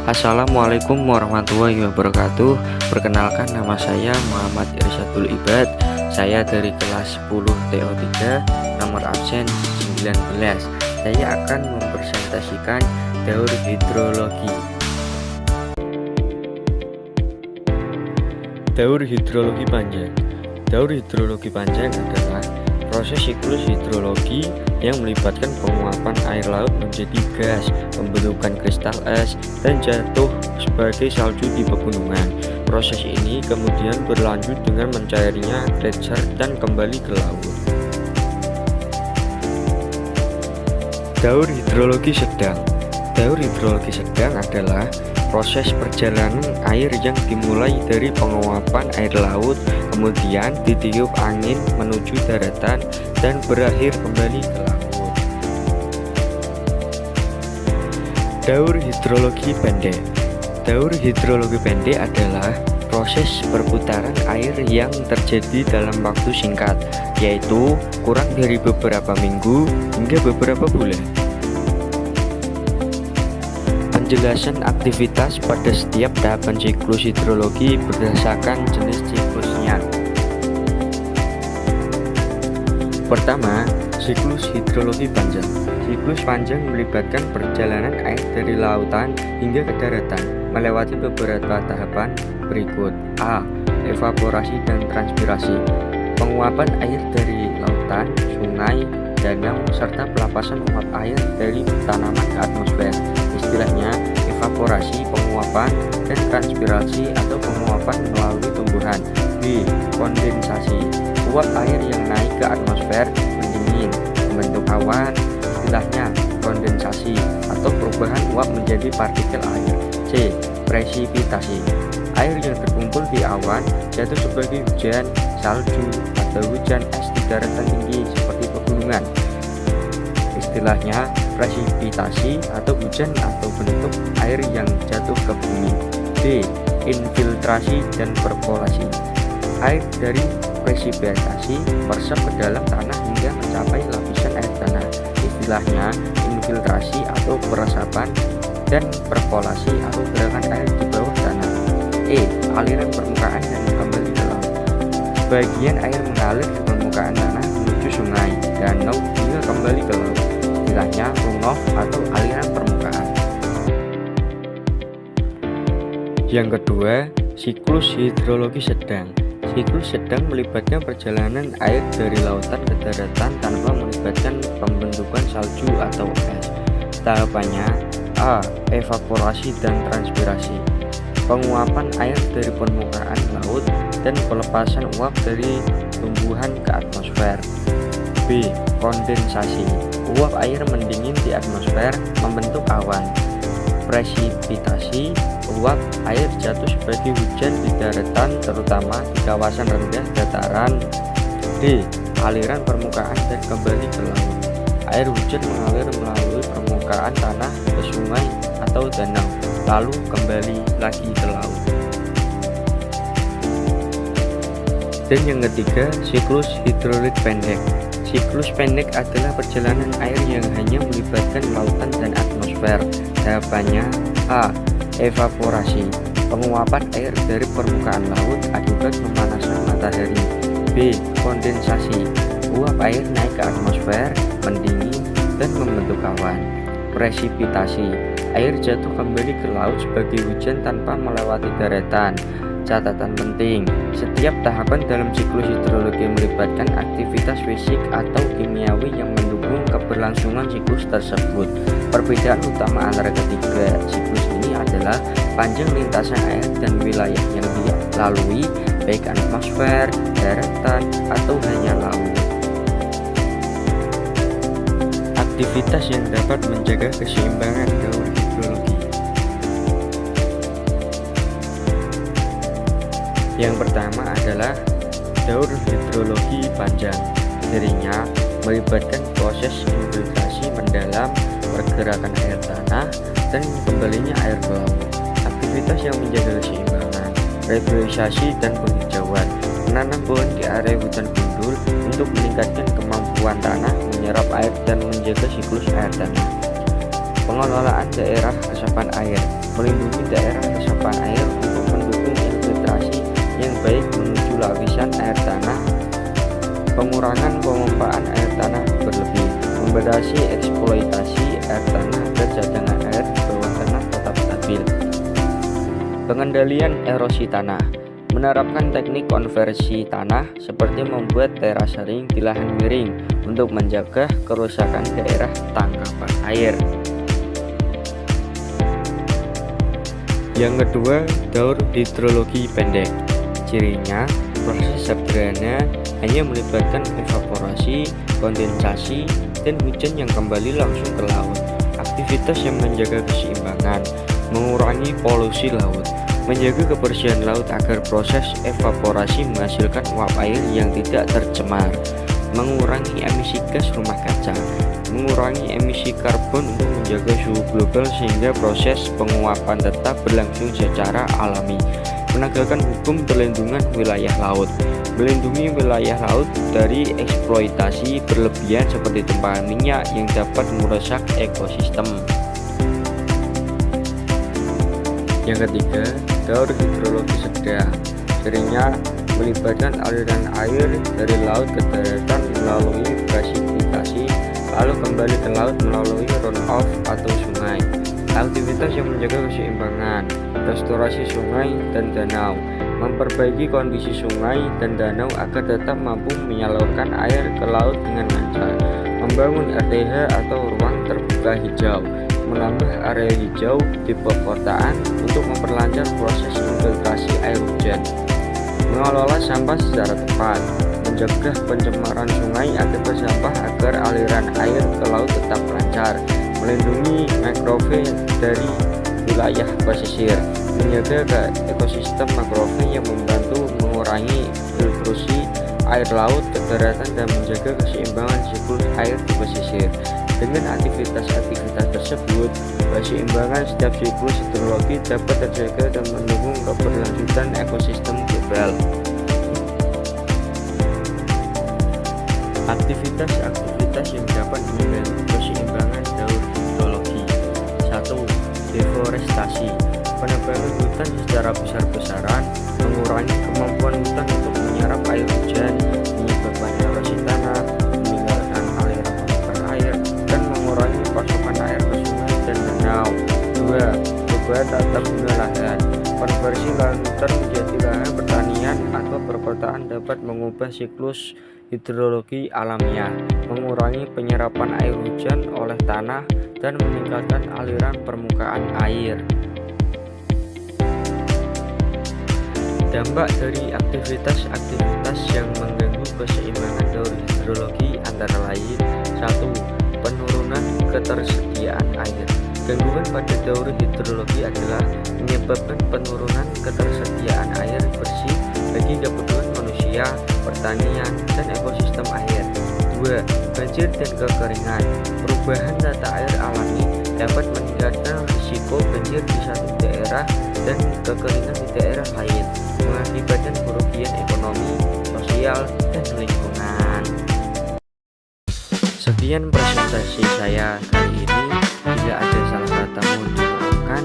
Assalamualaikum warahmatullahi wabarakatuh. Perkenalkan, nama saya Muhammad Irsyadul Ibad. Saya dari kelas 10 TO3, nomor absen 19. Saya akan mempresentasikan daur hidrologi. Daur hidrologi panjang. Daur hidrologi panjang adalah proses siklus hidrologi yang melibatkan penguapan air laut menjadi gas, pembentukan kristal es, dan jatuh sebagai salju di pegunungan. Proses ini kemudian berlanjut dengan mencairnya gletser dan kembali ke laut. Daur hidrologi sedang. Daur hidrologi sedang adalah proses perjalanan air yang dimulai dari penguapan air laut, kemudian ditiup angin menuju daratan dan berakhir kembali ke laut. Daur hidrologi pendek. Daur hidrologi pendek adalah proses perputaran air yang terjadi dalam waktu singkat, yaitu kurang dari beberapa minggu hingga beberapa bulan. Penjelasan aktivitas pada setiap tahapan siklus hidrologi berdasarkan jenis siklusnya. Pertama, siklus hidrologi panjang. Siklus panjang melibatkan perjalanan air dari lautan hingga ke daratan melewati beberapa tahapan berikut. A. Evaporasi dan transpirasi. Penguapan air dari lautan, sungai, danau, serta pelepasan uap air dari tanaman ke atmosfer. Istilahnya evaporasi, penguapan, dan transpirasi atau penguapan melalui tumbuhan. B. Kondensasi. Uap air yang naik ke atmosfer mendingin, membentuk awan. Istilahnya kondensasi atau perubahan uap menjadi partikel air. C. Presipitasi. Air yang terkumpul di awan jatuh sebagai hujan, salju, atau hujan es di daratan tinggi seperti pegunungan. Istilahnya presipitasi atau hujan atau bentuk air yang jatuh ke bumi. D. Infiltrasi dan perkolasi. Air dari presipitasi meresap ke dalam tanah hingga mencapai lapisan air tanah. Istilahnya infiltrasi atau peresapan, dan perkolasi atau gerakan air di bawah tanah. E. Aliran permukaan dan kembali ke laut. Bagian air mengalir di permukaan tanah menuju sungai, danau, hingga kembali ke laut. Istilahnya runoff atau aliran permukaan. Yang kedua, siklus hidrologi sedang. Siklus sedang melibatkan perjalanan air dari lautan ke daratan tanpa melibatkan pembentukan salju atau es. Tahapannya: A. Evaporasi dan transpirasi. Penguapan air dari permukaan laut dan pelepasan uap dari tumbuhan ke atmosfer. B. Kondensasi. Uap air mendingin di atmosfer membentuk awan. Presipitasi. Uap air jatuh sebagai hujan di daratan, terutama di kawasan rendah dataran. D. Aliran permukaan dan kembali ke laut. Air hujan mengalir melalui permukaan tanah ke sungai atau danau, lalu kembali lagi ke laut. Dan yang ketiga, siklus hidrolik pendek. Siklus pendek adalah perjalanan air yang hanya melibatkan lautan dan atmosfer. Tahapannya: A. Evaporasi. Penguapan air dari permukaan laut akibat pemanasan matahari. B. Kondensasi. Uap air naik ke atmosfer, mendingin, dan membentuk awan. Presipitasi. Air jatuh kembali ke laut sebagai hujan tanpa melewati daratan. Catatan penting: setiap tahapan dalam siklus hidrologi melibatkan aktivitas fisik atau kimiawi yang mendukung keberlangsungan siklus tersebut. Perbedaan utama antara ketiga siklus ini adalah panjang lintasan air dan wilayah yang dilalui, baik atmosfer, daratan, atau hanya laut. Aktivitas yang dapat menjaga keseimbangan daur hidrologi. Yang pertama adalah daur hidrologi panjang. Dirinya melibatkan proses infiltrasi mendalam, pergerakan air tanah, dan kembalinya air ke laut. Aktivitas yang menjaga keseimbangan: reboisasi dan penghijauan. Menanam pohon di area hutan gundul untuk meningkatkan kemampuan tanah menyerap air dan menjaga siklus air tanah. Pengelolaan daerah resapan air, melindungi daerah resapan air untuk mendukung infiltrasi yang baik menuju lapisan air tanah, pengurangan pemompaan air tanah berlebih, membatasi eksploitasi air tanah agar cadangan air di bawah tanah tetap stabil. Pengendalian erosi tanah, menerapkan teknik konversi tanah seperti membuat terasering di lahan miring untuk mencegah kerusakan daerah tangkapan air. Yang kedua, daur hidrologi pendek. Cirinya, proses sederhana hanya melibatkan evaporasi, kondensasi, dan hujan yang kembali langsung ke laut. Aktivitas yang menjaga keseimbangan, mengurangi polusi laut, menjaga kebersihan laut agar proses evaporasi menghasilkan uap air yang tidak tercemar, mengurangi emisi gas rumah kaca, mengurangi emisi karbon untuk menjaga suhu global sehingga proses penguapan tetap berlangsung secara alami, menegakkan hukum perlindungan wilayah laut, melindungi wilayah laut dari eksploitasi berlebihan seperti tumpahan minyak yang dapat merusak ekosistem. Yang ketiga, daur hidrologi sedang. Cirinya melibatkan aliran air dari laut ke daratan melalui gasifikasi, lalu kembali ke laut melalui runoff atau sungai. Aktivitas yang menjaga keseimbangan, restorasi sungai dan danau, memperbaiki kondisi sungai dan danau agar tetap mampu menyalurkan air ke laut dengan lancar, membangun RTH atau ruang terbuka hijau, menambah area hijau di perkotaan untuk memperlancar proses infiltrasi air hujan, mengelola sampah secara tepat, mencegah pencemaran sungai akibat sampah agar aliran air ke laut tetap lancar, melindungi mangrove dari wilayah pesisir, menjaga ekosistem mangrove yang membantu mengurangi filtrasi air laut ke daratan dan menjaga keseimbangan siklus air di pesisir. Dengan aktivitas-aktivitas tersebut, keseimbangan setiap siklus hidrologi dapat terjaga dan mendukung keberlanjutan ekosistem global. Aktivitas-aktivitas yang dapat membantu keseimbangan daur hidrologi. 1. Deforestasi, penebangan hutan secara besar-besaran, mengurangi kemampuan hutan untuk menyerap air hujan, menyebabkan erosi tanah, meninggalkan aliran permukaan air, dan mengurangi pasokan air ke sungai dan danau. 2. Perubahan tata guna lahan, konversi lahan hutan menjadi lahan pertanian atau perkotaan dapat mengubah siklus hidrologi alamiah, mengurangi penyerapan air hujan oleh tanah, dan meningkatkan aliran permukaan air. Dampak dari aktivitas-aktivitas yang mengganggu keseimbangan daur hidrologi antara lain: 1. Penurunan ketersediaan air. Gangguan pada daur hidrologi adalah menyebabkan penurunan ketersediaan air bersih bagi kebutuhan manusia, pertanian, dan ekosistem air. 2. Banjir dan kekeringan. Perubahan tata air alami dapat meningkatkan risiko banjir di satu daerah dan kekeringan di daerah lain, mengakibatkan kerugian ekonomi, sosial, dan lingkungan. Sekian presentasi saya kali ini. Bila ada salah kata mohon dimaafkan.